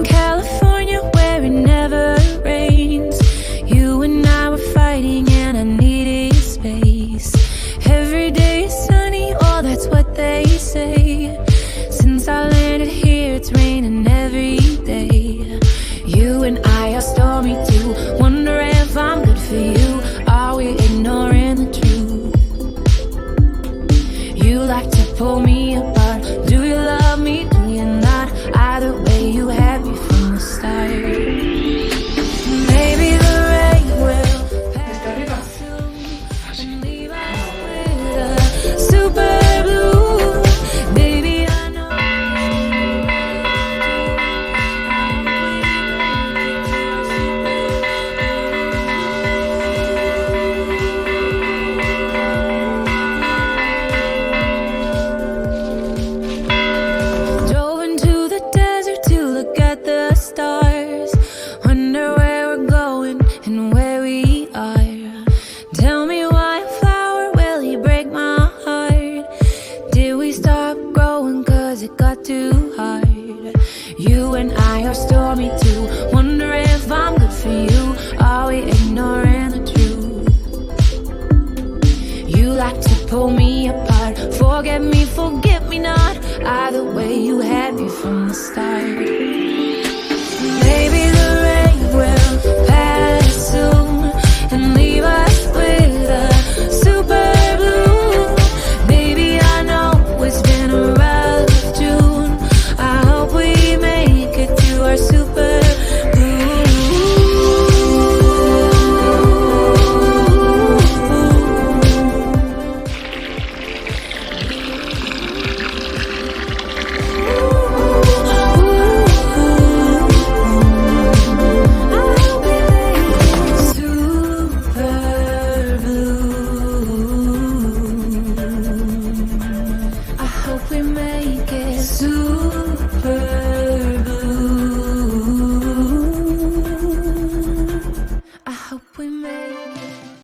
in California where it never rains. You and I were fighting and I needed space. Every day is sunny, oh that's what they say. Since I landed here it's raining every day. You and I are stormy too, wonder if I'm good for you. Are we ignoring the truth? You like to pull me apart. Do you love me? Do you not? Either way you had me from the start. Maybe the rain will pass soon and leave us with a super blue. Baby, I know drove into the desert to look at the stars. Wonder where we're going and where we are. Tell me why a flower, will he break my heart? Did we stop growing cause it got too hard? You and I are stormy too, wonder if I'm good for you. Are we ignoring the truth? You like to pull me apart. Forget me not. Either way you had me from the start.